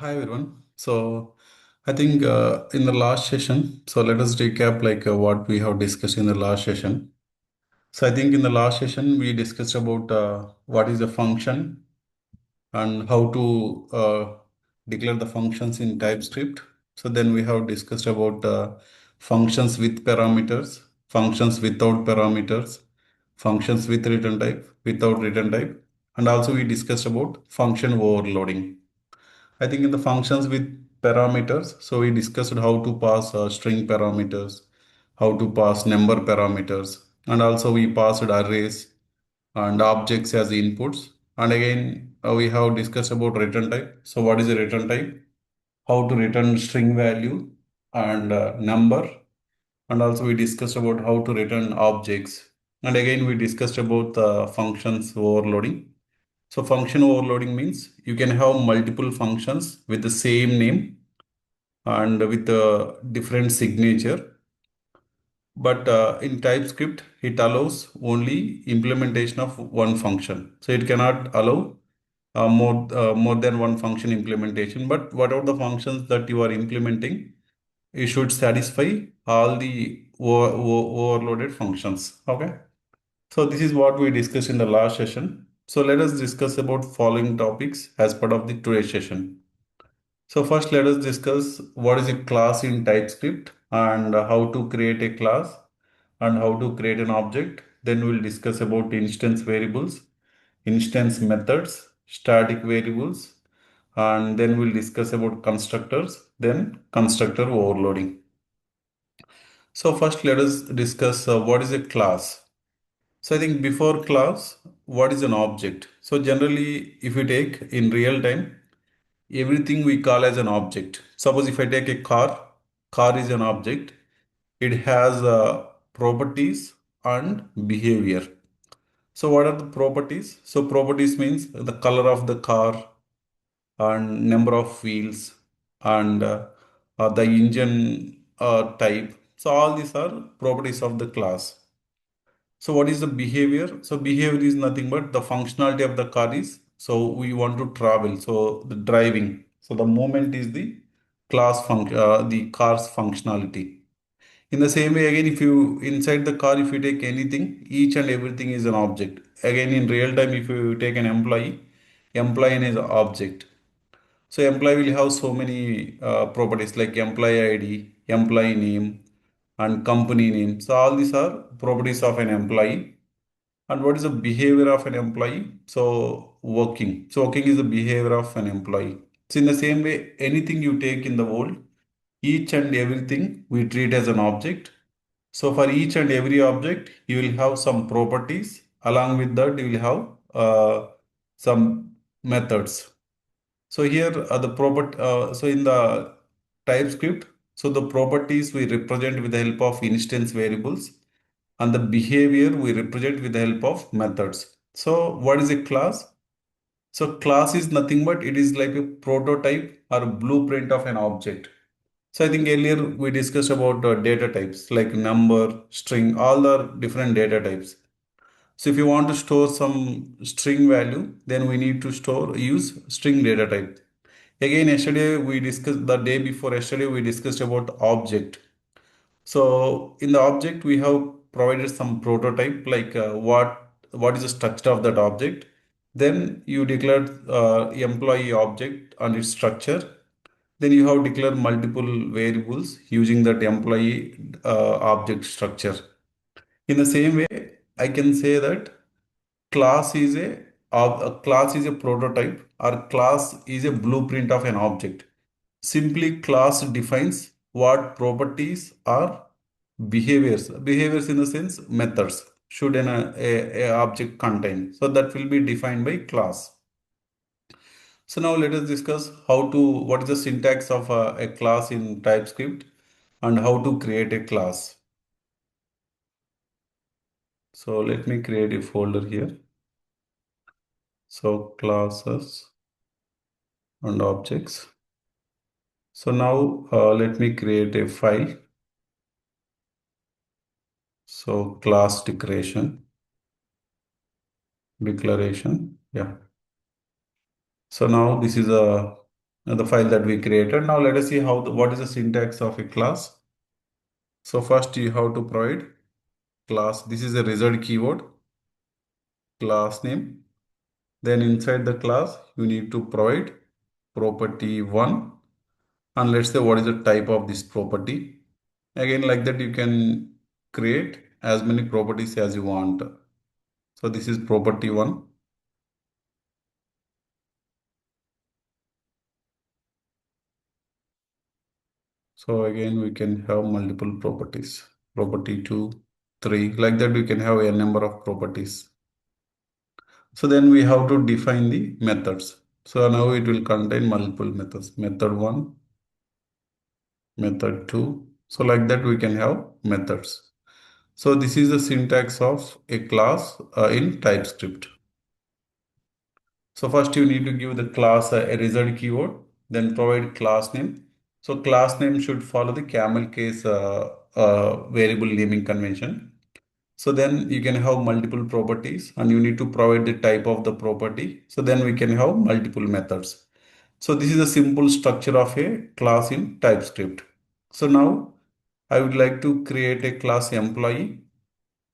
Hi everyone. So I think in the last session, so let us recap what we have discussed in the last session. So I think in the last session we discussed about what is a function and how to declare the functions in TypeScript. So then we have discussed about functions with parameters, functions without parameters, functions with return type, without return type, and also we discussed about function overloading. I think in the functions with parameters, so we discussed how to pass string parameters, how to pass number parameters, and also we passed arrays and objects as inputs. And again, we have discussed about return type. So what is a return type? How to return string value and number. And also we discussed about how to return objects. And again, we discussed about functions overloading. So function overloading means you can have multiple functions with the same name and with a different signature. But in TypeScript, it allows only implementation of one function. So it cannot allow more than one function implementation. But whatever the functions that you are implementing, it should satisfy all the overloaded functions. Okay. So this is what we discussed in the last session. So let us discuss about following topics as part of the today's session. So first let us discuss what is a class in TypeScript and how to create a class and how to create an object. Then we'll discuss about instance variables, instance methods, static variables, and then we'll discuss about constructors, then constructor overloading. So first let us discuss what is a class. So I think before class, what is an object? So generally, if you take in real time, everything we call as an object. Suppose if I take a car is an object. It has properties and behavior. So what are the properties? So properties means the color of the car and number of wheels and the engine type. So all these are properties of the class. So what is the behavior? So behavior is nothing but the functionality of the car is, so we want to travel. So the driving. So the movement is the the car's functionality. In the same way, again, if you inside the car, if you take anything, each and everything is an object. Again, in real time, if you take an employee, employee is an object. So employee will have so many properties like employee ID, employee name, and company name. So all these are properties of an employee. And what is the behavior of an employee? So working. So working is the behavior of an employee. So in the same way, anything you take in the world, each and everything we treat as an object. So for each and every object, you will have some properties. Along with that, you will have some methods. So here are the property. So in the TypeScript, so the properties we represent with the help of instance variables, and the behavior we represent with the help of methods. So what is a class? So class is nothing but it is like a prototype or a blueprint of an object. So I think earlier we discussed about data types like number, string, all the different data types. So if you want to store some string value, then we need to use string data type. Again, yesterday we discussed the day before yesterday we discussed about object. So in the object we have provided some prototype like what is the structure of that object. Then you declared employee object and its structure. Then you have declared multiple variables using that employee object structure. In the same way, I can say that class is a class is a prototype or class is a blueprint of an object. Simply class defines what properties are behaviors. Behaviors in the sense methods should a object contain. So that will be defined by class. So now let us discuss what is the syntax of a class in TypeScript and how to create a class. So let me create a folder here. So classes and objects. So now let me create a file. So class declaration. Yeah. So now this is a the file that we created. Now let us see what is the syntax of a class. So first you have to provide class. This is a result keyword, class name. Then inside the class, you need to provide property one. And let's say what is the type of this property. Again, like that, you can create as many properties as you want. So this is property one. So again, we can have multiple properties, property two, three, like that we can have a number of properties. So then we have to define the methods. So now it will contain multiple methods, method one, method two. So like that we can have methods. So this is the syntax of a class in TypeScript. So first you need to give the class a result keyword, then provide class name. So class name should follow the camel case variable naming convention. So then you can have multiple properties and you need to provide the type of the property. So then we can have multiple methods. So this is a simple structure of a class in TypeScript. So now I would like to create a class employee.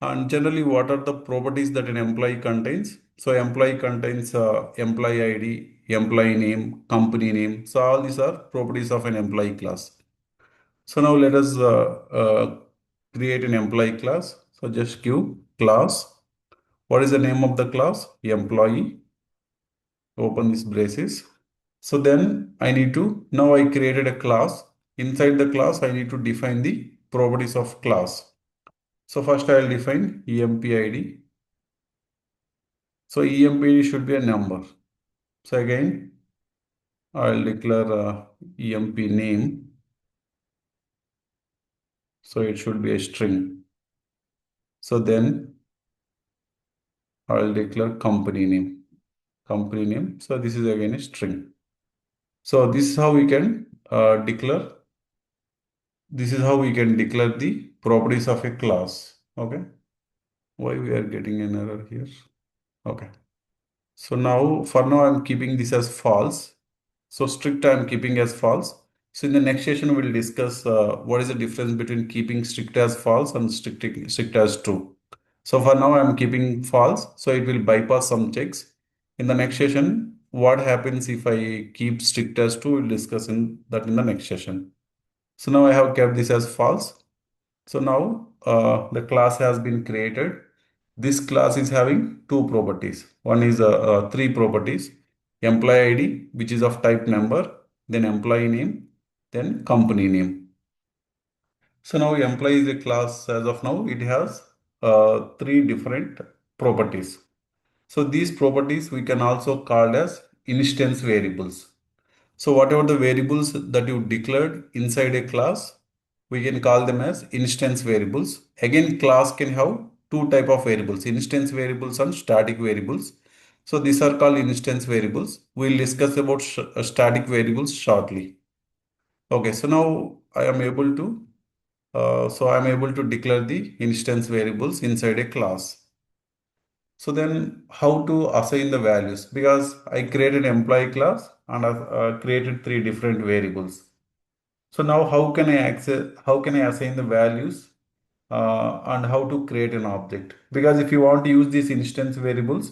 And generally, what are the properties that an employee contains? So employee contains employee ID, employee name, company name. So all these are properties of an employee class. So now let us create an employee class. So just give class. What is the name of the class? Employee. Open this braces. So then I need to, now I created a class. Inside the class, I need to define the properties of class. So first I will define empid. So empid should be a number. So again, I will declare emp name. So it should be a string. So then I will declare company name. Company name. So this is again a string. So this is how we can declare. This is how we can declare the properties of a class. Okay. Why we are getting an error here? Okay. So now, for now, I'm keeping this as false. So strict I'm keeping as false. So in the next session, we'll discuss what is the difference between keeping strict as false and strict as true. So for now, I'm keeping false. So it will bypass some checks. In the next session, what happens if I keep strict as true? We'll discuss in that in the next session. So now I have kept this as false. So now the class has been created. This class is having two properties. One is three properties. Employee ID, which is of type number, then employee name, then company name. So now employee is a class as of now. It has three different properties. So these properties we can also call as instance variables. So whatever the variables that you declared inside a class, we can call them as instance variables. Again, class can have two type of variables, instance variables and static variables. So these are called instance variables. We'll discuss about static variables shortly. Okay, so now I am able to declare the instance variables inside a class. So then how to assign the values? Because I created employee class and I've created three different variables. So now how can I assign the values and how to create an object? Because if you want to use these instance variables,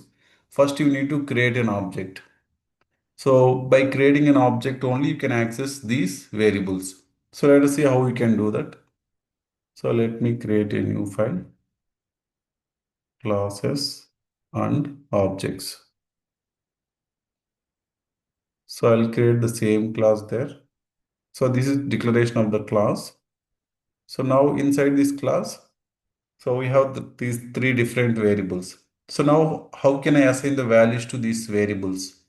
first you need to create an object. So by creating an object only, you can access these variables. So let us see how we can do that. So let me create a new file, classes and objects. So I'll create the same class there. So this is declaration of the class. So now inside this class, so we have these three different variables. So now how can I assign the values to these variables?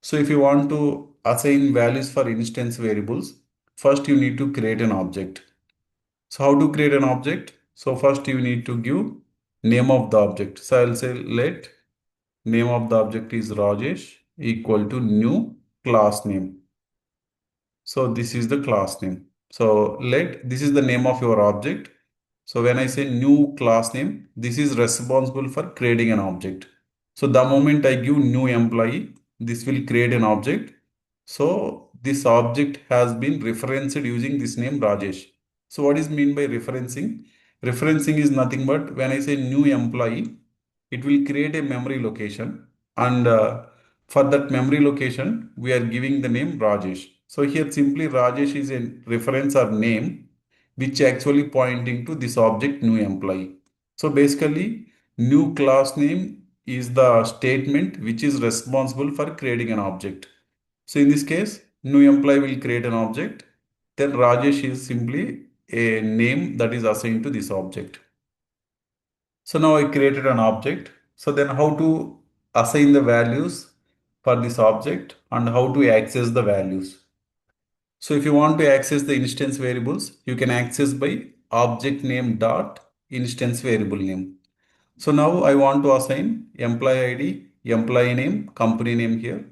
So if you want to assign values for instance variables, first you need to create an object. So how to create an object? So first you need to give name of the object. So I'll say let name of the object is Rajesh equal to new class name. So this is the class name. So this is the name of your object. So when I say new class name, this is responsible for creating an object. So the moment I give new employee, this will create an object. So this object has been referenced using this name Rajesh. So what is mean by referencing? Referencing is nothing but when I say new employee, it will create a memory location, and for that memory location, we are giving the name Rajesh. So here simply Rajesh is a reference or name which actually pointing to this object new employee. So basically new class name is the statement which is responsible for creating an object. So in this case, new employee will create an object. Then Rajesh is simply a name that is assigned to this object. So now I created an object. So then how to assign the values for this object and how to access the values. So if you want to access the instance variables, you can access by object name dot instance variable name. So now I want to assign employee ID, employee name, company name here.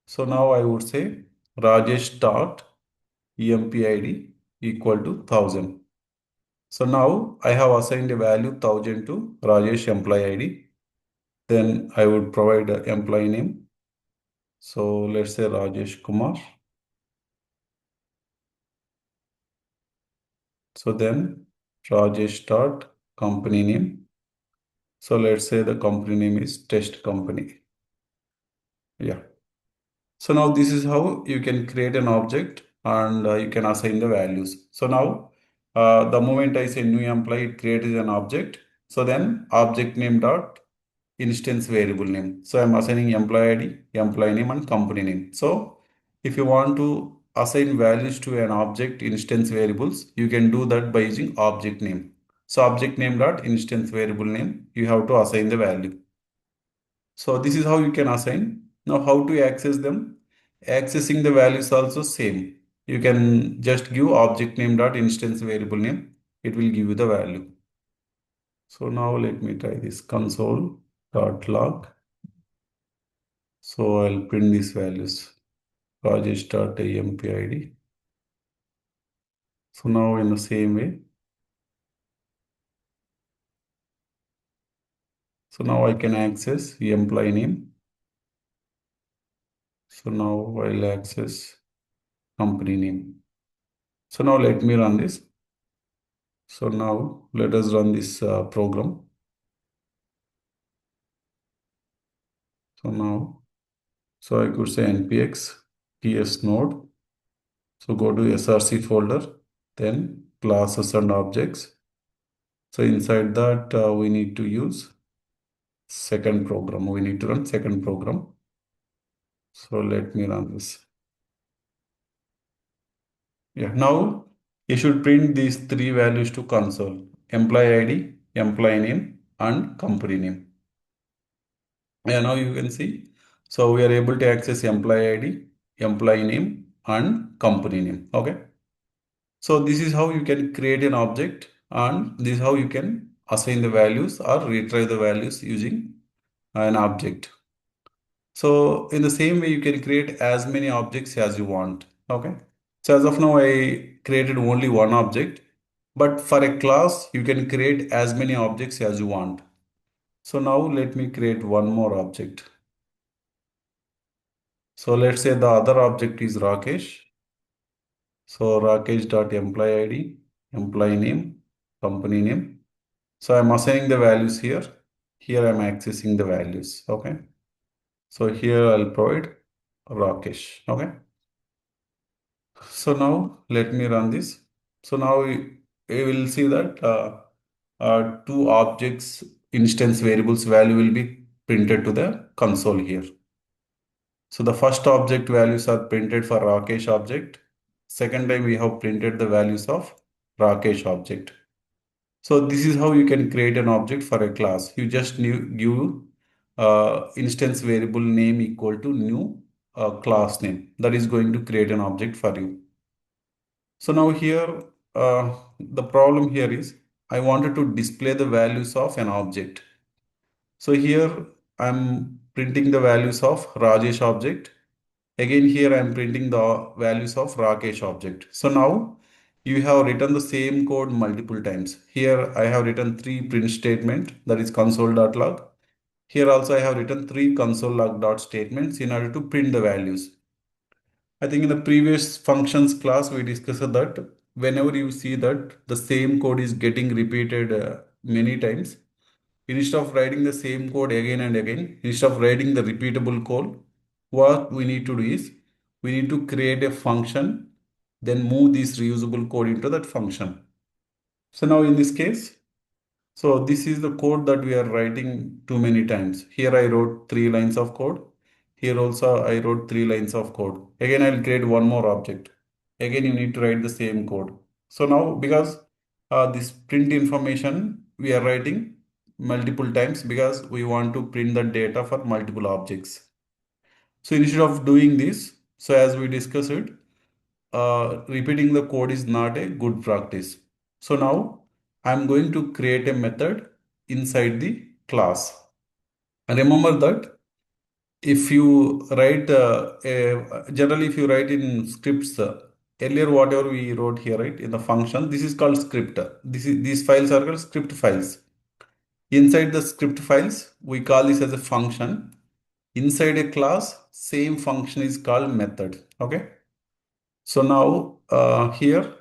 So now I would say Rajesh dot empid equal to 1000. So now I have assigned a value 1000 to Rajesh employee ID. Then I would provide the employee name. So let's say Rajesh Kumar. So then Rajesh dot company name. So let's say the company name is test company. Yeah. So now this is how you can create an object and you can assign the values. So now the moment I say new employee, it creates an object. So then object name dot instance variable name. So I'm assigning employee ID, employee name and company name. So if you want to assign values to an object instance variables, you can do that by using object name. So object name dot instance variable name, you have to assign the value. So this is how you can assign. Now how to access them? Accessing the values also same. You can just give object name dot instance variable name. It will give you the value. So now let me try this console dot log. So I'll print these values. Rajesh dot empid. So now in the same way. So now I can access the employee name. So now I'll access company name. So now let me run this. So now let us run this program. So now, so I could say npx ps node. So go to src folder, then classes and objects. So inside that we need to use second program. We need to run second program. So let me run this. Yeah, now you should print these three values to console: employee ID, employee name, and company name. Yeah, now you can see. So we are able to access employee ID, employee name, and company name. Okay. So this is how you can create an object, and this is how you can assign the values or retrieve the values using an object. So in the same way, you can create as many objects as you want. Okay. So as of now, I created only one object, but for a class, you can create as many objects as you want. So now let me create one more object. So let's say the other object is Rakesh. So Rakesh dot employee ID, employee name, company name. So I'm assigning the values here. Here I'm accessing the values. Okay. So here I'll provide Rakesh. Okay. So now let me run this. So now we will see that two objects instance variables value will be printed to the console here. So the first object values are printed for Rakesh object. Second time we have printed the values of Rakesh object. So this is how you can create an object for a class. You just give instance variable name equal to new class name. That is going to create an object for you. So now here, the problem here is I wanted to display the values of an object. So here I'm printing the values of Rajesh object. Again, here I am printing the values of Rakesh object. So now you have written the same code multiple times. Here I have written three print statement, that is console.log. Here also I have written three console.log statements in order to print the values. I think in the previous functions class, we discussed that whenever you see that the same code is getting repeated many times, instead of writing the same code again and again, instead of writing the repeatable code, what we need to do is we need to create a function, then move this reusable code into that function. So now in this case, so this is the code that we are writing too many times. Here I wrote 3 lines of code. Here also I wrote 3 lines of code. Again, I'll create one more object. Again, you need to write the same code. So now because this print information we are writing multiple times because we want to print the data for multiple objects. So instead of doing this, so as we discussed it, repeating the code is not a good practice. So now I'm going to create a method inside the class. And remember that if you write, generally if you write in scripts, earlier whatever we wrote here, right, in the function, this is called script. These files are called script files. Inside the script files, we call this as a function. Inside a class, same function is called method. Okay. So now here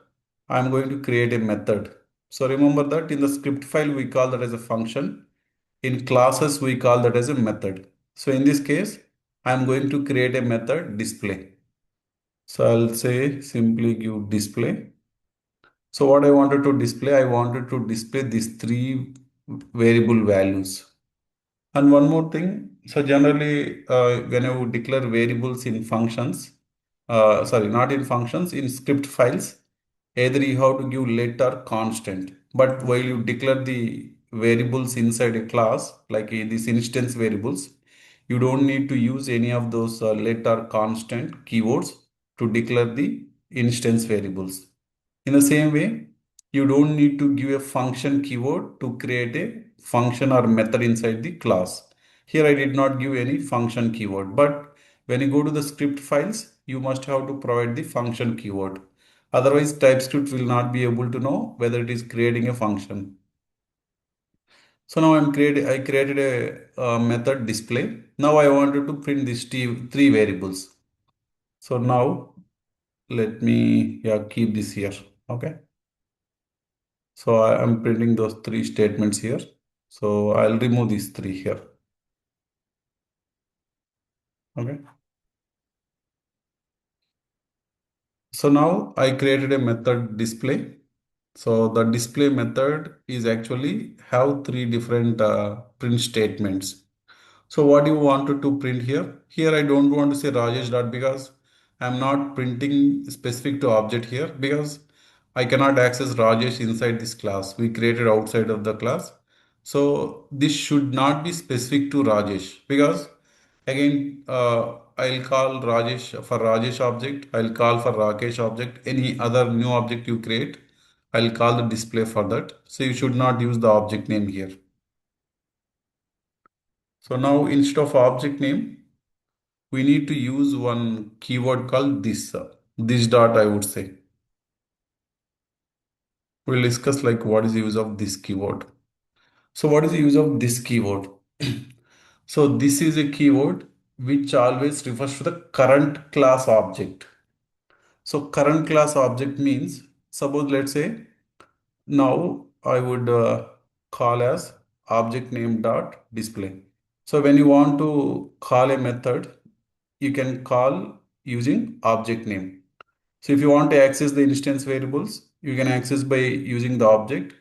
I'm going to create a method. So remember that in the script file we call that as a function. In classes we call that as a method. So in this case I'm going to create a method display. So I'll say simply give display. So what I wanted to display, I wanted to display these 3 variable values. And one more thing, so generally, when you declare variables in functions, sorry, not in functions, in script files, either you have to give let or constant. But while you declare the variables inside a class, like in these instance variables, you don't need to use any of those let or constant keywords to declare the instance variables. In the same way, you don't need to give a function keyword to create a function or method inside the class. Here I did not give any function keyword, but when you go to the script files, you must have to provide the function keyword. Otherwise, TypeScript will not be able to know whether it is creating a function. So now I created a method display. Now I wanted to print these 3 variables. So now let me keep this here. Okay. So I am printing those 3 statements here. So I'll remove these 3 here. Okay. So now I created a method display. So the display method is actually have 3 different print statements. So what you wanted to print here? Here I don't want to say Rajesh dot because I'm not printing specific to object here because I cannot access Rajesh inside this class. We created outside of the class. So this should not be specific to Rajesh because again I'll call Rajesh for Rajesh object. I'll call for Rakesh object. Any other new object you create, I'll call the display for that. So you should not use the object name here. So now instead of object name, we need to use one keyword called this. This dot I would say. We'll discuss like what is the use of this keyword. So what is the use of this keyword? So this is a keyword which always refers to the current class object. So current class object means suppose let's say now I would call as object name dot display. So when you want to call a method, you can call using object name. So if you want to access the instance variables, you can access by using the object.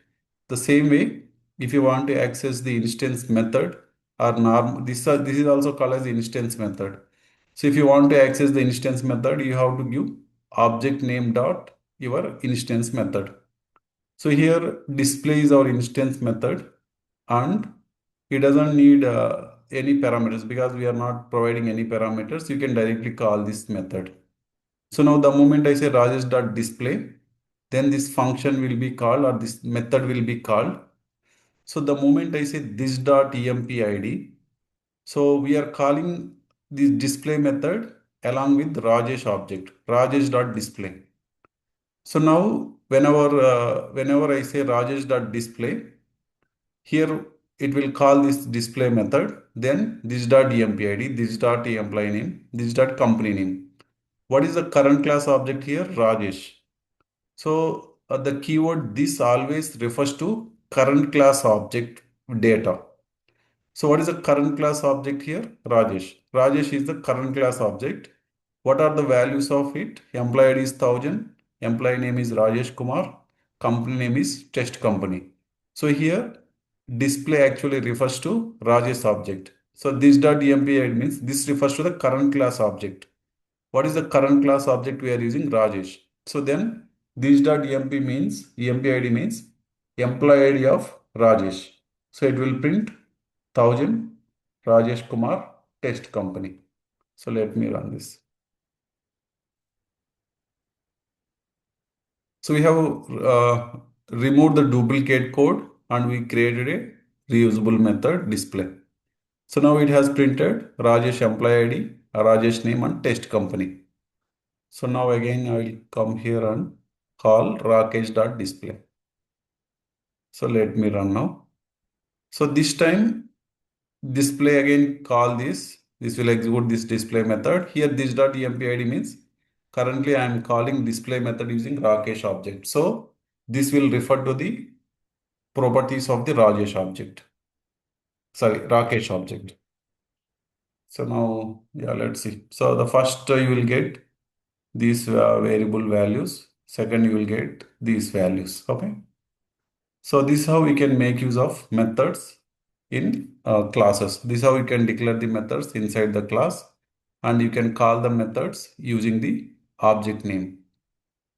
The same way, if you want to access the instance method or norm, this is also called as the instance method. So if you want to access the instance method, you have to give object name dot your instance method. So here display is our instance method and it doesn't need any parameters because we are not providing any parameters. You can directly call this method. So now the moment I say Rajesh.display, then this function will be called or this method will be called. So the moment I say this.empid, so we are calling this display method along with Rajesh object, Rajesh.display. So now whenever I say Rajesh.display, here it will call this display method, then this.empid, this dot employee name, this dot company name. What is the current class object here? Rajesh. So the keyword this always refers to current class object data. So what is the current class object here? Rajesh. Rajesh is the current class object. What are the values of it? Employee ID is 1000. Employee name is Rajesh Kumar. Company name is test company. So here display actually refers to Rajesh object. So this dot empid means this refers to the current class object. What is the current class object we are using? Rajesh. So then this dot empid means employee ID of Rajesh. So it will print 1000 Rajesh Kumar test company. So let me run this. So we have removed the duplicate code and we created a reusable method display. So now it has printed Rajesh employee ID, Rajesh name and test company. So now again I will come here and call Rakesh.display. So let me run now. So this time display again call this will execute this display method. Here this dot empid means currently I am calling display method using Rakesh object. So this will refer to the properties of the Rajesh object. Sorry, Rakesh object. So now, yeah, let's see. So the first you will get these variable values. Second, you will get these values. Okay. So this is how we can make use of methods in classes. This is how you can declare the methods inside the class and you can call the methods using the object name.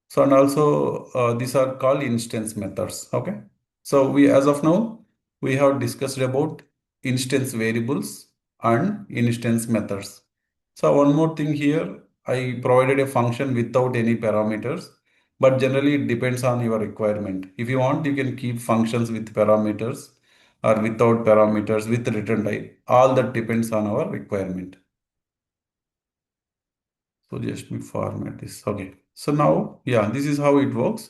So and also these are called instance methods. Okay. So we as of now we have discussed about instance variables and instance methods. So one more thing here, I provided a function without any parameters, but generally it depends on your requirement. If you want, you can keep functions with parameters or without parameters with return type. All that depends on our requirement. So just me format this. Okay. So now, yeah, this is how it works.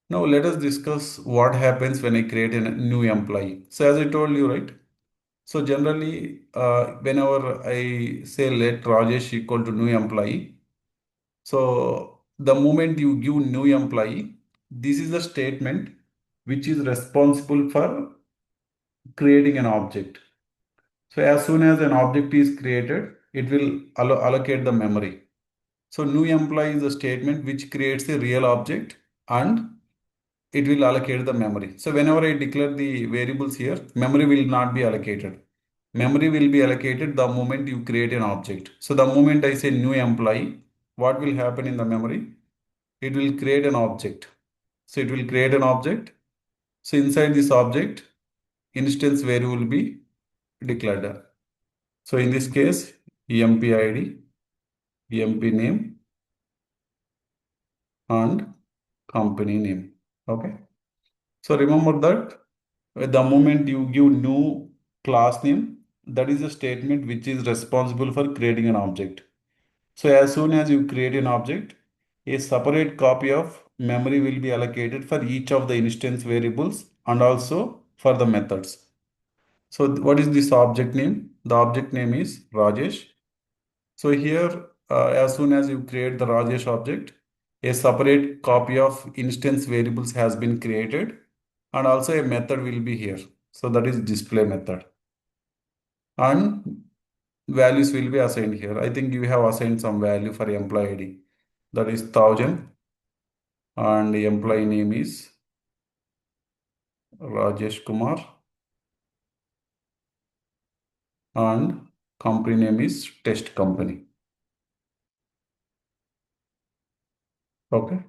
Now let us discuss what happens when I create a new employee. So as I told you, right? So generally, whenever I say let Rajesh equal to new employee, so the moment you give new employee, this is the statement which is responsible for creating an object. So as soon as an object is created, it will allocate the memory. So new employee is a statement which creates a real object and it will allocate the memory. So whenever I declare the variables here, memory will not be allocated. Memory will be allocated the moment you create an object. So the moment I say new employee, what will happen in the memory? It will create an object. So it will create an object. So inside this object, instance variable will be declared. So in this case, empid, emp name and company name. Okay. So remember that the moment you give new class name, that is a statement which is responsible for creating an object. So as soon as you create an object, a separate copy of memory will be allocated for each of the instance variables and also for the methods. So what is this object name? The object name is Rajesh. So here, as soon as you create the Rajesh object, a separate copy of instance variables has been created and also a method will be here. So that is display method. And values will be assigned here. I think you have assigned some value for employee ID. That is 1000 and the employee name is Rajesh Kumar and company name is test company. Okay.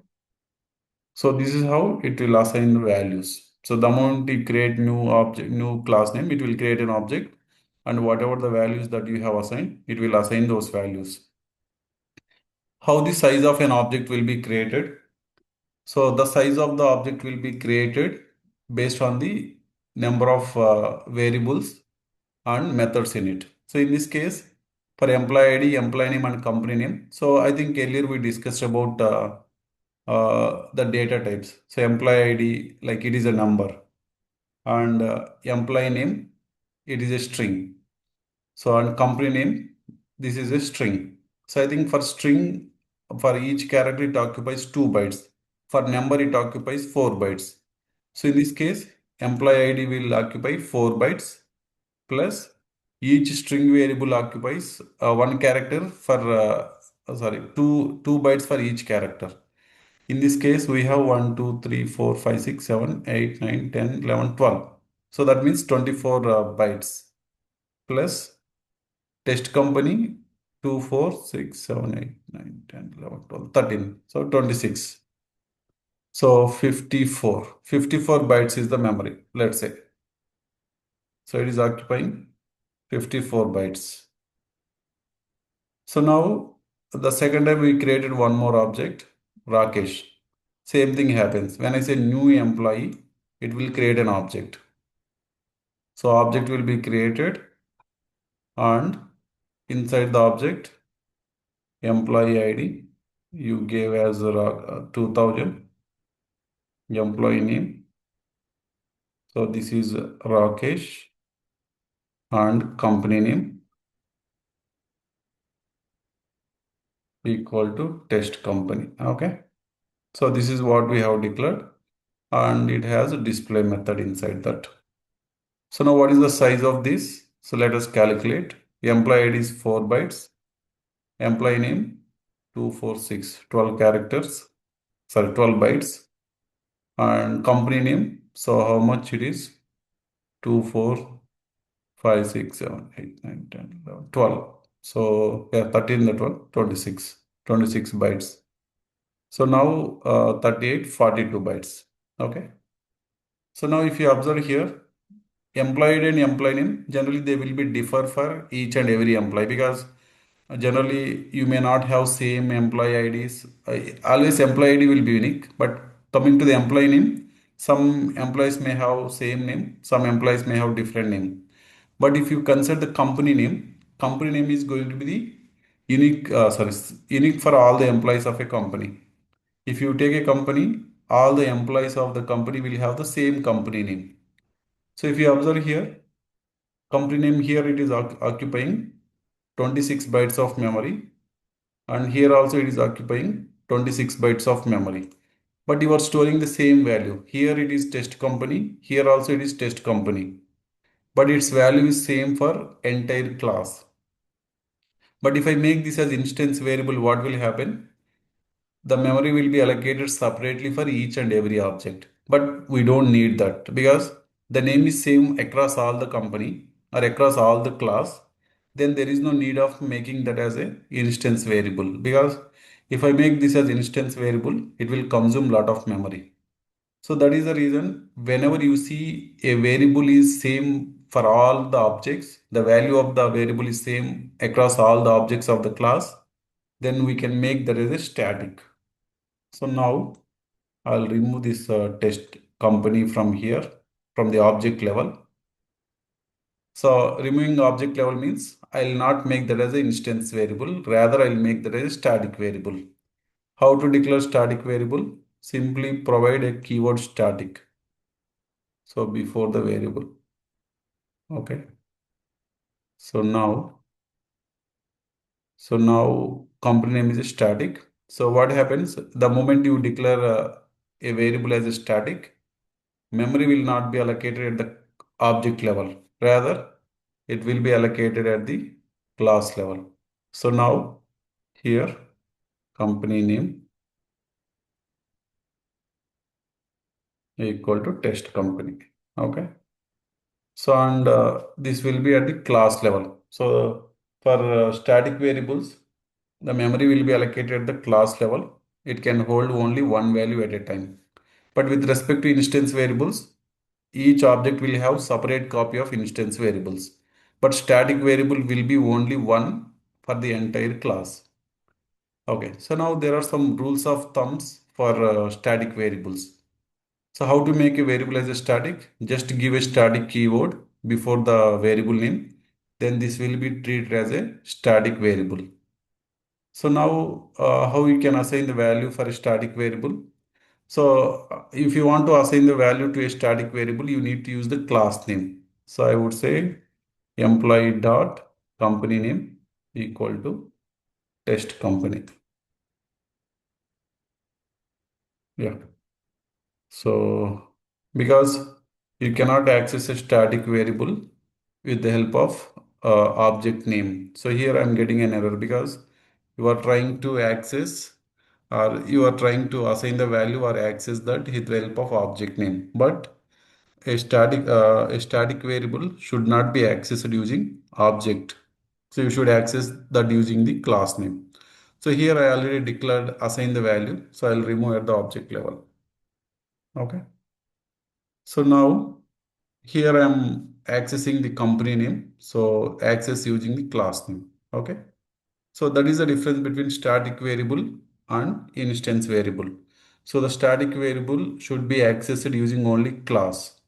So this is how it will assign the values. So the moment you create new object, new class name, it will create an object and whatever the values that you have assigned, it will assign those values. How the size of an object will be created? So the size of the object will be created based on the number of variables and methods in it. So in this case, for employee ID, employee name and company name. So I think earlier we discussed about the data types. So employee ID, like it is a number and employee name, it is a string. So and company name, this is a string. So I think for string, for each character it occupies 2 bytes. For number it occupies 4 bytes. So in this case, employee ID will occupy 4 bytes plus each string variable occupies one character for sorry, two bytes for each character. In this case, we have 1, 2, 3, 4, 5, 6, 7, 8, 9, 10, 11, 12. So that means 24 bytes plus test company 2, 4, 6, 7, 8, 9, 10, 11, 12, 13. So 26. So 54. 54 bytes is the memory, let's say. So it is occupying 54 bytes. So now the second time we created one more object, Rakesh. Same thing happens. When I say new employee, it will create an object. So object will be created and inside the object, employee ID, you gave as 2000, employee name. So this is Rakesh and company name equal to test company. Okay. So this is what we have declared and it has a display method inside that. So now what is the size of this? So let us calculate. Employee ID is 4 bytes. Employee name 246, 12 characters, sorry, 12 bytes. And company name, so how much it is? 2, 4, 5, 6, 7, 8, 9, 10, 11, 12. So yeah, 13, that one, 26, 26 bytes. So now 38, 42 bytes. Okay. So now if you observe here, employee and employee name, generally they will be differ for each and every employee because generally you may not have same employee IDs. Always employee ID will be unique, but coming to the employee name, some employees may have same name, some employees may have different name. But if you consider the company name is going to be the unique, unique for all the employees of a company. If you take a company, all the employees of the company will have the same company name. So if you observe here, company name here it is occupying 26 bytes of memory and here also it is occupying 26 bytes of memory. But you are storing the same value. Here it is test company, here also it is test company. But its value is same for entire class. But if I make this as instance variable, what will happen? The memory will be allocated separately for each and every object. But we don't need that because the name is same across all the company or across all the class. Then there is no need of making that as a instance variable because if I make this as instance variable, it will consume lot of memory. So that is the reason whenever you see a variable is same for all the objects, the value of the variable is same across all the objects of the class, then we can make that as a static. So now I'll remove this test company from here, from the object level. So removing object level means I'll not make that as an instance variable. Rather, I'll make that as a static variable. How to declare static variable? Simply provide a keyword static. So before the variable. Okay. So now company name is a static. So what happens? The moment you declare a variable as a static, memory will not be allocated at the object level. Rather, it will be allocated at the class level. So now here company name equal to test company. Okay. So and this will be at the class level. So for static variables, the memory will be allocated at the class level. It can hold only one value at a time. But with respect to instance variables, each object will have separate copy of instance variables. But static variable will be only one for the entire class. Okay, so now there are some rules of thumbs for static variables. So how to make a variable as a static? Just give a static keyword before the variable name. Then this will be treated as a static variable. So now how you can assign the value for a static variable? So if you want to assign the value to a static variable, you need to use the class name. So I would say employee dot company name equal to test company. Yeah. So because you cannot access a static variable with the help of object name. So here I'm getting an error because you are trying to access or you are trying to assign the value or access that with the help of object name. But a static variable should not be accessed using object. So you should access that using the class name. So here I already declared assign the value. So I'll remove at the object level. Okay. So now here I'm accessing the company name. So access using the class name. Okay. So that is the difference between static variable and instance variable. So the static variable should be accessed using only class.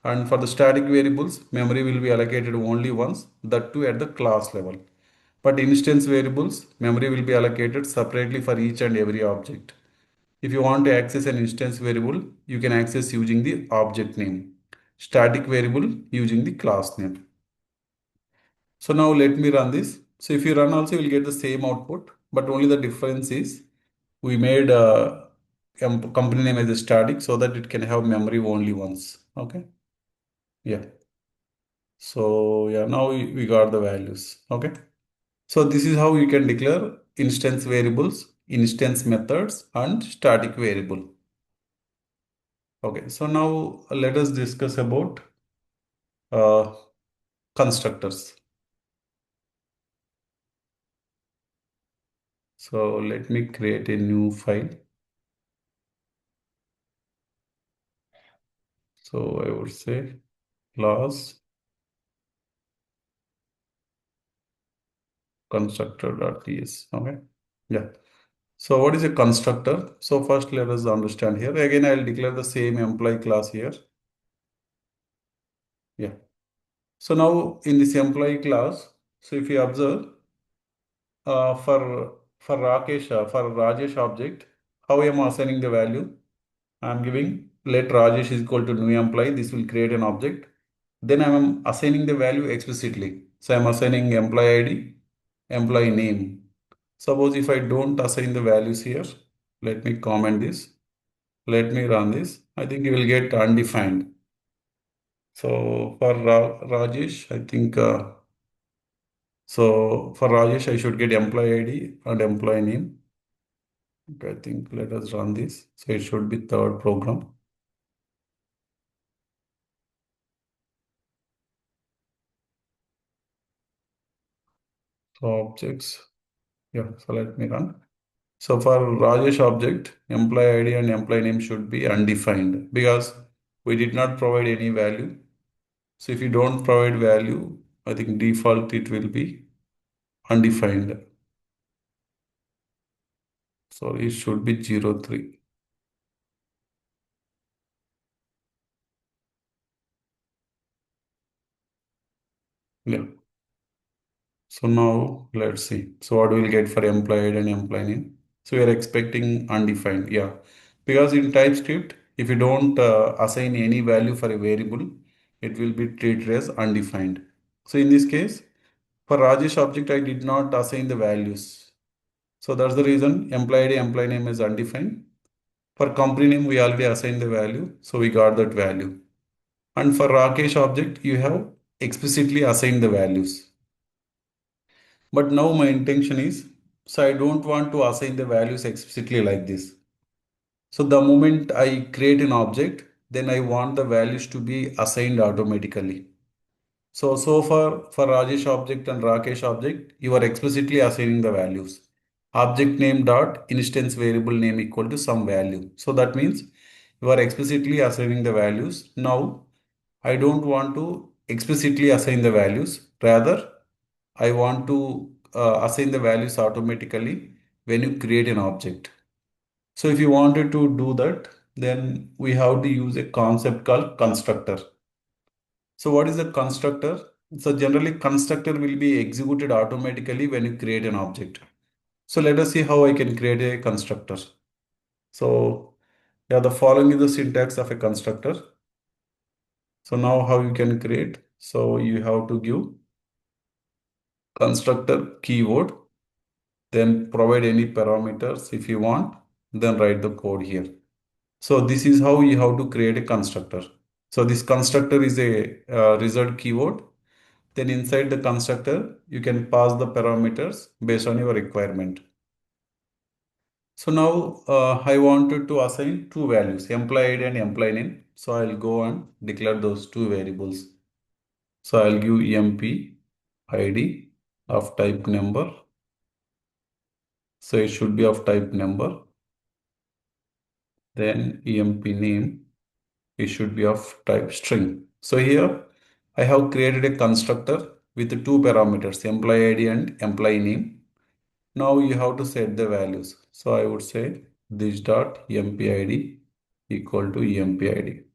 And for the static variables, memory will be allocated only once, that too at the class level. But instance variables, memory will be allocated separately for each and every object. If you want to access an instance variable, you can access using the object name. Static variable using the class name. So now let me run this. So if you run also, you will get the same output, but only the difference is we made a company name as a static so that it can have memory only once. Okay. Yeah. So yeah, now we got the values. Okay. So this is how you can declare instance variables, instance methods, and static variable. Okay. So now let us discuss about uh, constructors. So let me create a new file. So I would say class constructor.ts. Okay. Yeah. So what is a constructor? So first let us understand here. Again, I'll declare the same employee class here. Yeah. So now in this employee class, so if you observe for Rakesh, for Rajesh object, how am I assigning the value? I'm giving let Rajesh is equal to new employee. This will create an object. Then I'm assigning the value explicitly. So I'm assigning employee ID, employee name. Suppose if I don't assign the values here, let me comment this. Let me run this. I think you will get undefined. So for Rajesh, I think so for Rajesh, I should get employee ID and employee name. Okay, I think let us run this. So it should be third program. So objects. Yeah, so let me run. So for Rajesh object, employee ID and employee name should be undefined because we did not provide any value. So if you don't provide value, I think default it will be undefined. So it should be 03. Yeah. So now let's see. So what we'll get for employee ID and employee name. So we are expecting undefined. Yeah. Because in TypeScript, if you don't assign any value for a variable, it will be treated as undefined. So in this case, for Rajesh object, I did not assign the values. So that's the reason employee ID, employee name is undefined. For company name, we already assigned the value. So we got that value. And for Rakesh object, you have explicitly assigned the values. But now my intention is, so I don't want to assign the values explicitly like this. So the moment I create an object, then I want the values to be assigned automatically. So far for Rajesh object and Rakesh object, you are explicitly assigning the values. Object name dot instance variable name equal to some value. So that means you are explicitly assigning the values. Now I don't want to explicitly assign the values. Rather, I want to assign the values automatically when you create an object. So if you wanted to do that, then we have to use a concept called constructor. So what is a constructor? So generally constructor will be executed automatically when you create an object. So let us see how I can create a constructor. So yeah, the following is the syntax of a constructor. So now how you can create. So you have to give constructor keyword, then provide any parameters if you want, then write the code here. So this is how you have to create a constructor. So this constructor is a result keyword. Then inside the constructor, you can pass the parameters based on your requirement. So now I wanted to assign two values, employee ID and employee name. So I'll go and declare those two variables. So I'll give emp ID of type number. So it should be of type number. Then emp name, it should be of type string. So here I have created a constructor with two parameters, employee ID and employee name. Now you have to set the values. So I would say this dot empid equal to empid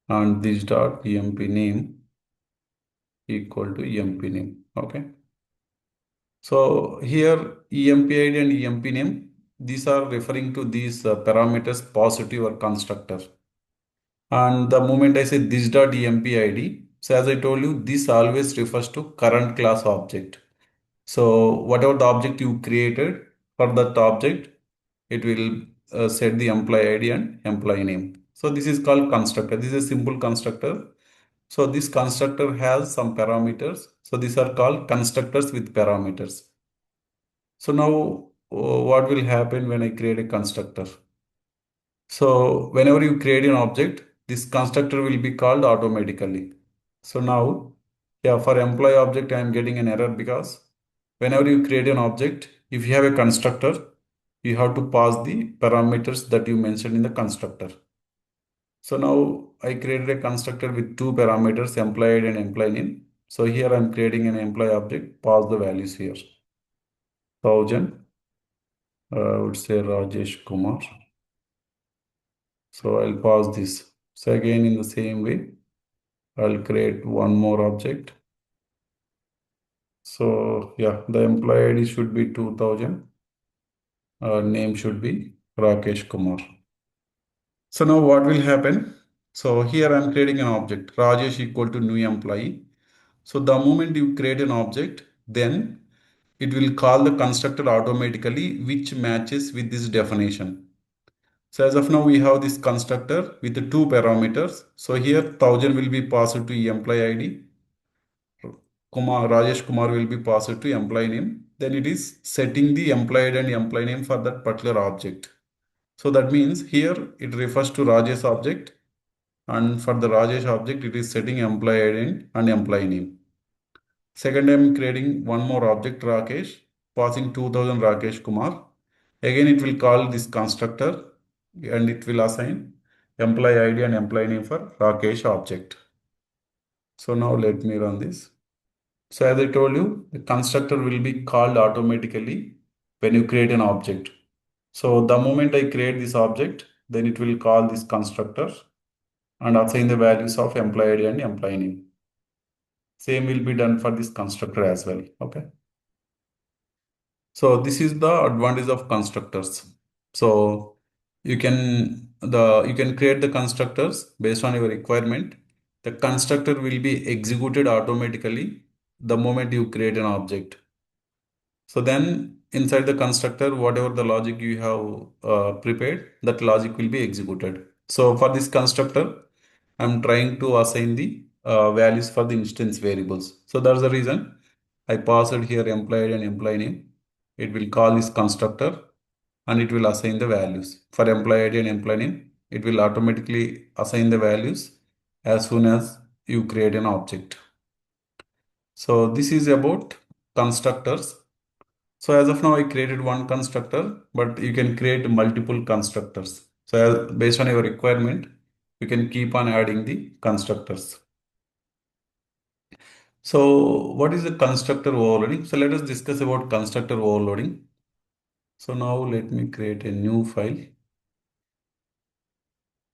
and this dot emp name equal to emp name. Okay. So here empid and emp name, these are referring to these parameters positive or constructor. And the moment I say this dot empid, so as I told you, this always refers to current class object. So whatever the object you created for that object, it will set the employee ID and employee name. So this is called constructor. This is a simple constructor. So this constructor has some parameters. So these are called constructors with parameters. So now what will happen when I create a constructor? So whenever you create an object, this constructor will be called automatically. So now, yeah, for employee object, I am getting an error because whenever you create an object, if you have a constructor, you have to pass the parameters that you mentioned in the constructor. So now I created a constructor with two parameters, employee and employee name. So here I'm creating an employee object, pass the values here. 1000, I would say Rajesh Kumar. So I'll pass this. So again, in the same way, I'll create one more object. So yeah, the employee ID should be 2000. Name should be Rakesh Kumar. So now what will happen? So here I'm creating an object, Rajesh equal to new employee. So the moment you create an object, then it will call the constructor automatically, which matches with this definition. So as of now, we have this constructor with the two parameters. So here 1000 will be passed to employee ID. Rajesh Kumar will be passed to employee name. Then it is setting the employee and employee name for that particular object. So that means here it refers to Rajesh object, and for the Rajesh object it is setting employee ID and employee name. Second, I am creating one more object Rakesh, passing 2000 Rakesh Kumar. Again it will call this constructor and it will assign employee ID and employee name for Rakesh object. So now let me run this. So as I told you, the constructor will be called automatically when you create an object. So the moment I create this object, then it will call this constructor and assign the values of employee ID and employee name. Same will be done for this constructor as well. Okay. So this is the advantage of constructors. So you can create the constructors based on your requirement. The constructor will be executed automatically the moment you create an object. So then inside the constructor, whatever the logic you have prepared, that logic will be executed. So for this constructor, I'm trying to assign the values for the instance variables. So that's the reason I passed here employee and employee name. It will call this constructor and it will assign the values. For employee ID and employee name, it will automatically assign the values as soon as you create an object. So this is about constructors. So as of now, I created one constructor, but you can create multiple constructors. So based on your requirement, you can keep on adding the constructors. So what is the constructor overloading? So let us discuss about constructor overloading. So now let me create a new file.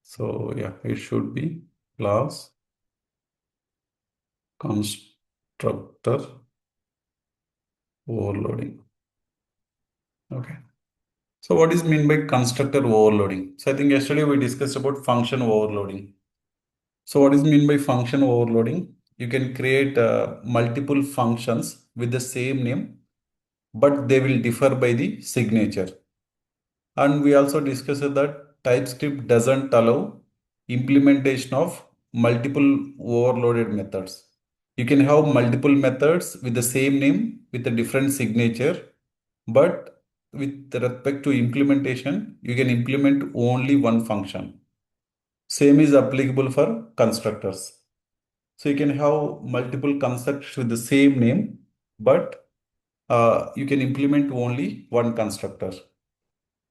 So yeah, it should be class constructor overloading. Okay. So what is mean by constructor overloading? So I think yesterday we discussed about function overloading. So what is mean by function overloading? You can create multiple functions with the same name, but they will differ by the signature. And we also discussed that TypeScript doesn't allow implementation of multiple overloaded methods. You can have multiple methods with the same name with a different signature, but with respect to implementation, you can implement only one function. Same is applicable for constructors. So you can have multiple constructors with the same name, but you can implement only one constructor.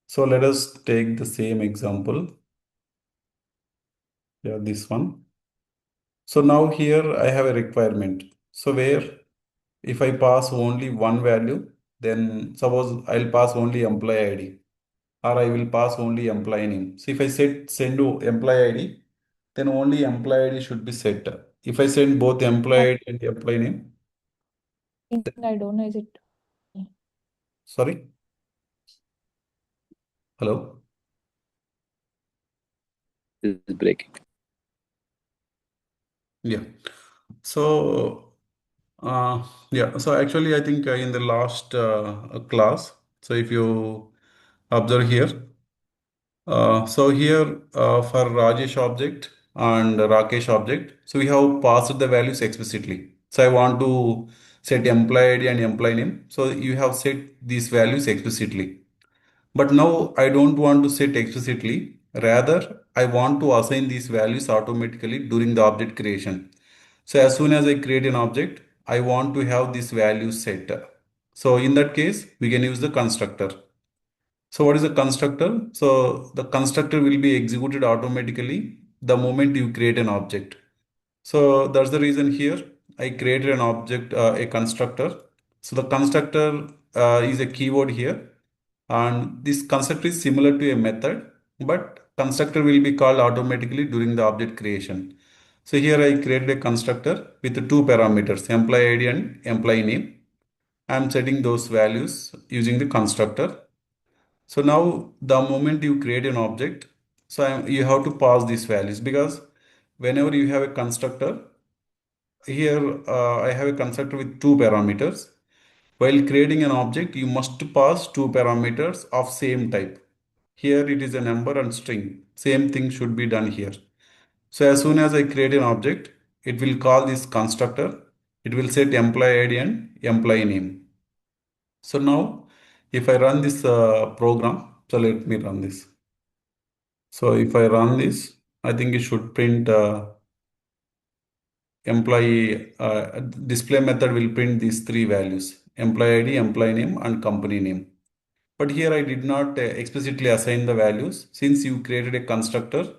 So let us take the same example. Yeah, this one. So now here I have a requirement. So where if I pass only one value, then suppose I'll pass only employee ID or I will pass only employee name. So if I send to employee ID, then only employee ID should be set. If I send both I employee ID and employee name, think I don't know. Is it? sorry, hello. Is breaking. Yeah. So so actually I think in the last class, so if you observe here, so here for Rajesh object and Rakesh object, so we have passed the values explicitly. So I want to set employee ID and employee name. So you have set these values explicitly. But now I don't want to set explicitly. Rather, I want to assign these values automatically during the object creation. So as soon as I create an object, I want to have this value set. So in that case, we can use the constructor. So what is a constructor? So the constructor will be executed automatically the moment you create an object. So that's the reason here I created an object, a constructor. So the constructor is a keyword here, and this constructor is similar to a method, but constructor will be called automatically during the object creation. So here I created a constructor with two parameters, employee ID and employee name. I am setting those values using the constructor. So now the moment you create an object, you have to pass these values because whenever you have a constructor, here I have a constructor with two parameters. While creating an object, you must pass two parameters of same type. Here it is a number and string. Same thing should be done here. So as soon as I create an object, it will call this constructor. It will set employee ID and employee name. So now if I run this program, so let me run this. So if I run this, I think it should print employee display method will print these three values: employee ID, employee name, and company name. But here I did not explicitly assign the values. Since you created a constructor,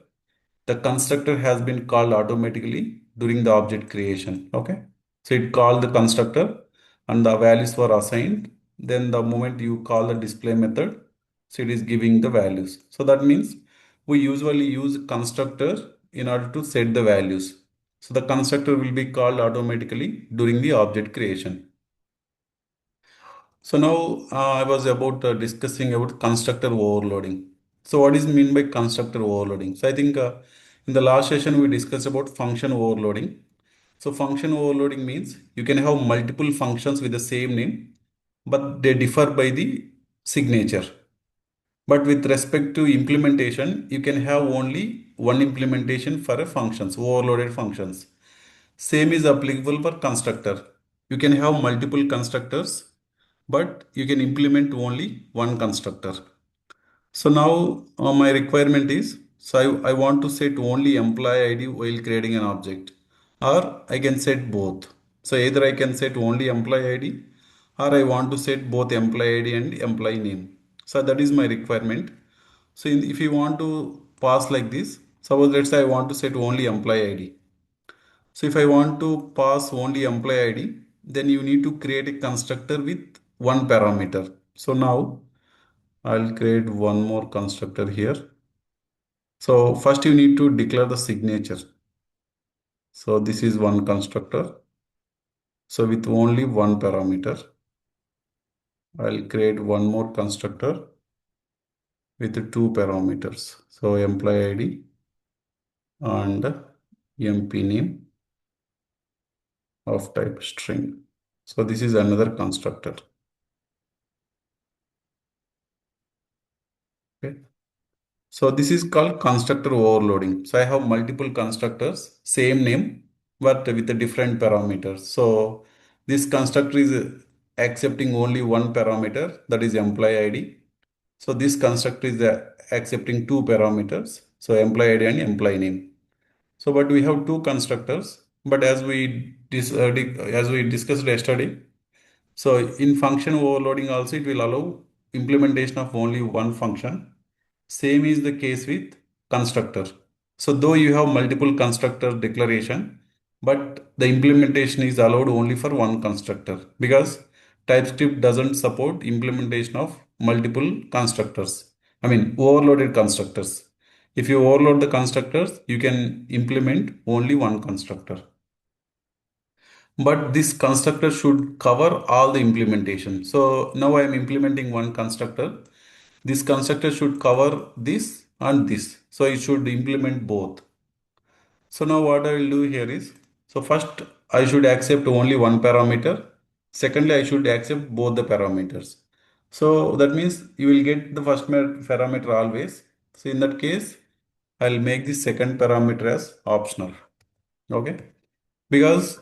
the constructor has been called automatically during the object creation. Okay. So it called the constructor and the values were assigned. Then the moment you call the display method, so it is giving the values. So that means we usually use constructor in order to set the values. So the constructor will be called automatically during the object creation. So now I was about discussing about constructor overloading. So what is mean by constructor overloading? So I think in the last session we discussed about function overloading. So function overloading means you can have multiple functions with the same name, but they differ by the signature. But with respect to implementation, you can have only one implementation for a functions, overloaded functions. Same is applicable for constructor. You can have multiple constructors, but you can implement only one constructor. So now my requirement is, so I want to set only employee ID while creating an object, or I can set both. So either I can set only employee ID or I want to set both employee ID and employee name. So that is my requirement. So if you want to pass like this, suppose let's say I want to set only employee ID. So if I want to pass only employee ID, then you need to create a constructor with one parameter. So now I'll create one more constructor here. So first you need to declare the signature. So this is one constructor. So with only one parameter, I'll create one more constructor with two parameters. So employee ID and MP name of type string. So this is another constructor. Okay. So this is called constructor overloading. So I have multiple constructors, same name, but with a different parameters. So this constructor is accepting only one parameter, that is employee ID. So this constructor is accepting two parameters, so employee ID and employee name. So but we have two constructors, but as we discussed yesterday, so in function overloading also it will allow implementation of only one function. Same is the case with constructor. So though you have multiple constructor declaration, but the implementation is allowed only for one constructor because TypeScript doesn't support implementation of multiple constructors. I mean overloaded constructors. If you overload the constructors, you can implement only one constructor. But this constructor should cover all the implementation. So now I am implementing one constructor. This constructor should cover this and this. So it should implement both. So now what I will do here is, so first I should accept only one parameter. Secondly, I should accept both the parameters. So that means you will get the first parameter always. So in that case, I'll make the second parameter as optional. Okay. Because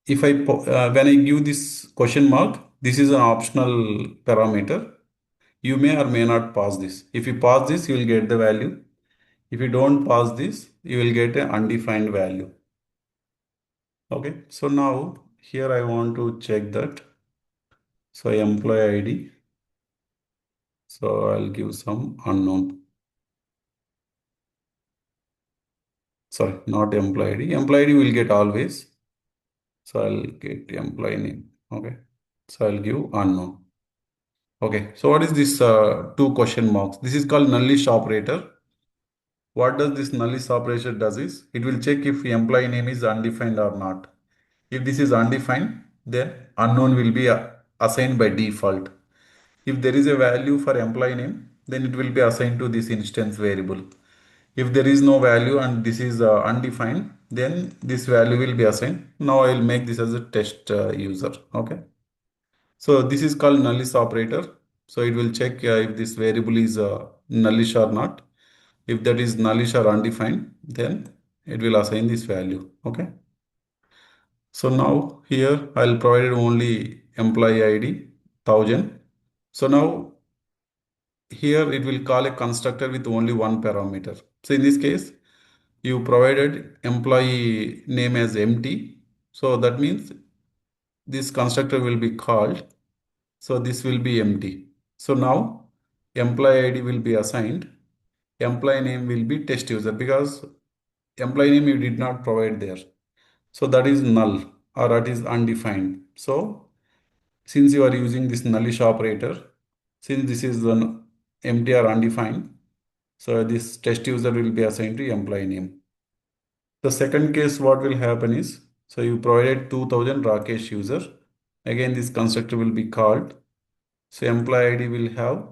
if when I give this question mark, this is an optional parameter. You may or may not pass this. If you pass this, you will get the value. If you don't pass this, you will get an undefined value. Okay. So now here I want to check that. So employee ID. So I'll give some unknown. Sorry, not employee ID. Employee ID will get always. So I'll get employee name. Okay. So I'll give unknown. Okay. So what is this two question marks? This is called nullish operator. What does this nullish operator does is it will check if employee name is undefined or not. If this is undefined, then unknown will be assigned by default. If there is a value for employee name, then it will be assigned to this instance variable. If there is no value and this is undefined, then this value will be assigned. Now I will make this as a test user. Okay. So this is called nullish operator. So it will check if this variable is nullish or not. If that is nullish or undefined, then it will assign this value. Okay. So now here I'll provide only employee ID 1000. So now here it will call a constructor with only one parameter. So in this case, you provided employee name as empty. So that means this constructor will be called. So this will be empty. So now employee ID will be assigned. Employee name will be test user because employee name you did not provide there. So that is null or that is undefined. So since you are using this nullish operator, since this is an empty or undefined, so this test user will be assigned to employee name. The second case, what will happen is, so you provided 2000 Rakesh user. Again, this constructor will be called. So employee ID will have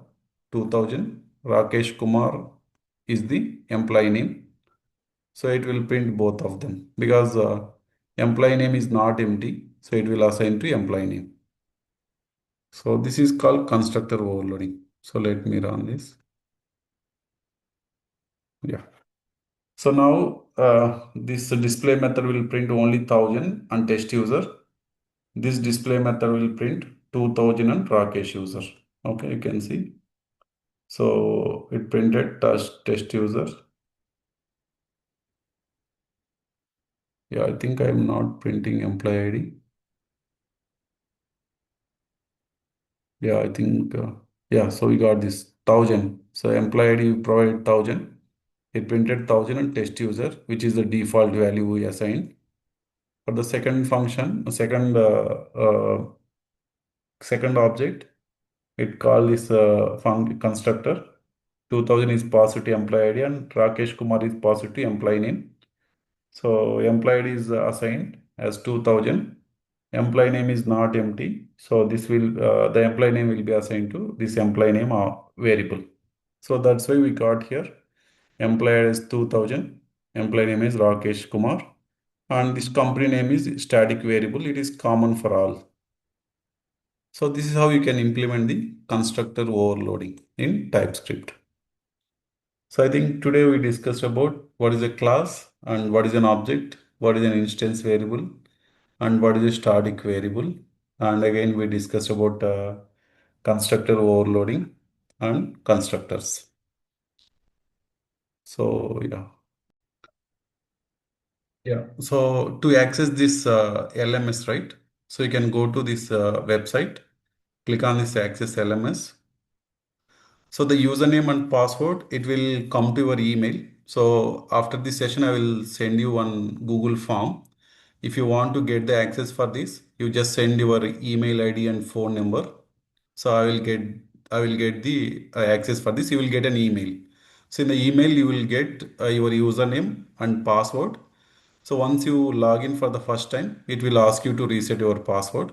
2000. Rakesh Kumar is the employee name. So it will print both of them because employee name is not empty. So it will assign to employee name. So this is called constructor overloading. So let me run this. Yeah. So now this display method will print only 1000 and test user. This display method will print 2000 and Rakesh user. Okay, you can see. So it printed test user. Yeah, I think I'm not printing employee ID. Yeah, I think, yeah, so we got this 1000. So employee ID we provide 1000. It printed 1000 and test user, which is the default value we assigned. For the second function, second object, it call this constructor. 2000 is positive employee ID and Rakesh Kumar is positive employee name. So employee ID is assigned as 2000. Employee name is not empty. So this will the employee name will be assigned to this employee name variable. So that's why we got here employee is 2000. Employee name is Rakesh Kumar. And this company name is static variable. It is common for all. So this is how you can implement the constructor overloading in TypeScript. So I think today we discussed about what is a class and what is an object, what is an instance variable, and what is a static variable. And again, we discussed about constructor overloading and constructors. So yeah. Yeah. So to access this LMS, right? So you can go to this website, click on this access LMS. So the username and password, it will come to your email. So after this session, I will send you one Google form. If you want to get the access for this, you just send your email ID and phone number. So I will get the access for this. You will get an email. So in the email, you will get your username and password. So once you log in for the first time, it will ask you to reset your password.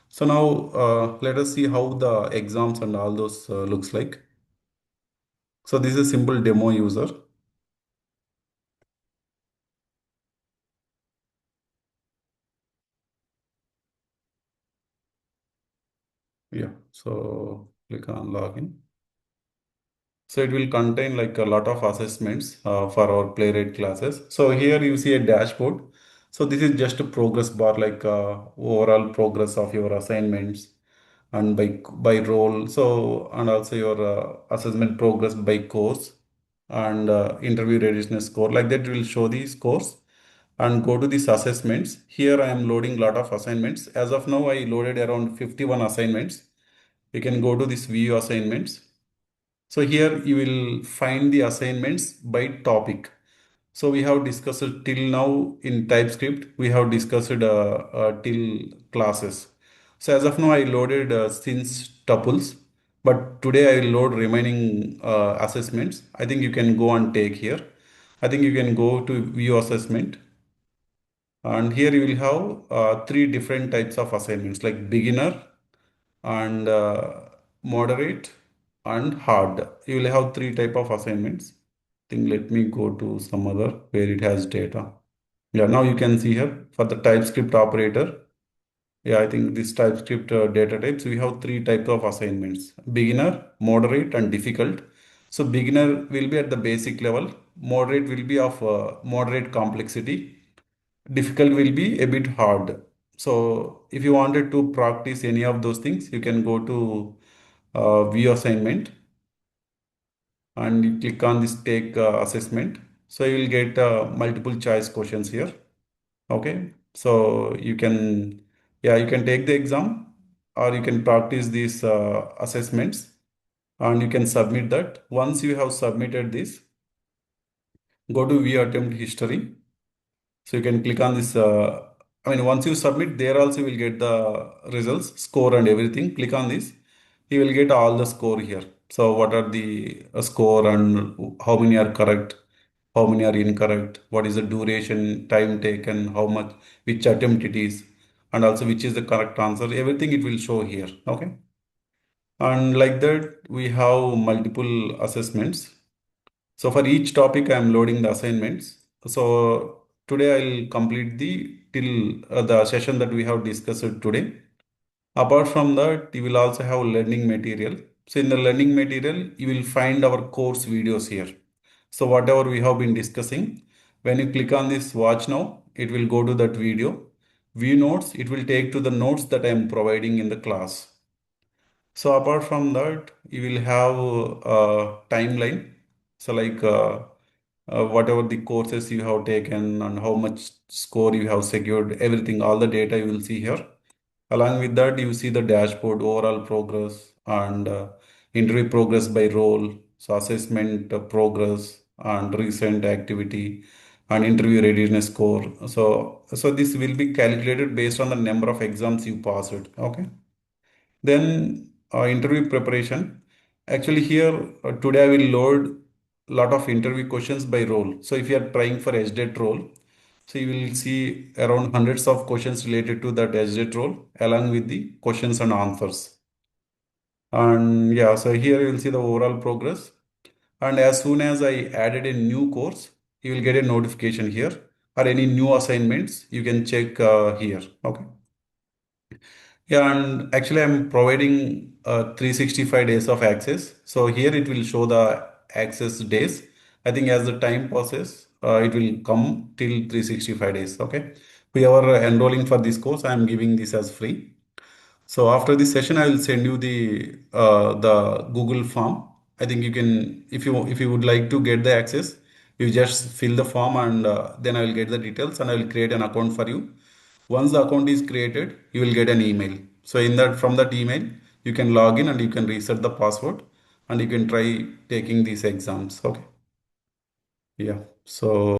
So now let us see how the exams and all those looks like. So this is a simple demo user. Yeah. So click on login. So it will contain like a lot of assessments for our Playwright classes. So here you see a dashboard. So this is just a progress bar, like overall progress of your assignments and by role. So and also your assessment progress by course and interview readiness score. Like that, will show the scores and go to these assessments. Here I am loading lot of assignments. As of now, I loaded around 51 assignments. You can go to this view assignments. So here you will find the assignments by topic. So we have discussed till now in TypeScript, we have discussed till classes. So as of now, I loaded since tuples, but today I will load remaining assessments. I think you can go and take here. I think you can go to view assessment, and here you will have three different types of assignments like beginner and moderate and hard. You will have three type of assignments. Think let me go to some other where it has data. Yeah, now you can see here for the TypeScript operator. Yeah, I think this TypeScript data types, we have three types of assignments: beginner, moderate, and difficult. So beginner will be at the basic level, moderate will be of moderate complexity, difficult will be a bit hard. So if you wanted to practice any of those things, you can go to view assignment and you click on this take assessment. So you will get multiple choice questions here. Okay. So you can, yeah, you can take the exam or you can practice these assessments and you can submit that. Once you have submitted this, go to view attempt history. So you can click on this. I mean, once you submit, there also will get the results, score and everything. Click on this. You will get all the score here. So what are the score and how many are correct, how many are incorrect, what is the duration, time taken, how much, which attempt it is, and also which is the correct answer. Everything it will show here. Okay. And like that, we have multiple assessments. So for each topic, I am loading the assignments. So today I'll complete the till the session that we have discussed today. Apart from that, you will also have learning material. So in the learning material, you will find our course videos here. So whatever we have been discussing, when you click on this watch now, it will go to that video. View notes, it will take to the notes that I am providing in the class. So apart from that, you will have a timeline. So like whatever the courses you have taken and how much score you have secured, everything, all the data you will see here. Along with that, you see the dashboard, overall progress and interview progress by role, so assessment progress and recent activity and interview readiness score. So this will be calculated based on the number of exams you passed. Okay. Then interview preparation. Actually here today I will load lot of interview questions by role. So if you are trying for SDET role, so you will see around hundreds of questions related to that SDET role along with the questions and answers. And yeah, so here you will see the overall progress. And as soon as I added a new course, you will get a notification here or any new assignments you can check here. Okay. Yeah, and actually I'm providing 365 days of access. So here it will show the access days. I think as the time passes, it will come till 365 days. Okay. Whoever enrolling for this course, I am giving this as free. So after this session, I will send you the Google form. I think you can, if you would like to get the access, you just fill the form and then I will get the details and I will create an account for you. Once the account is created, you will get an email. So in that from that email, you can log in and you can reset the password and you can try taking these exams. Okay. Yeah. So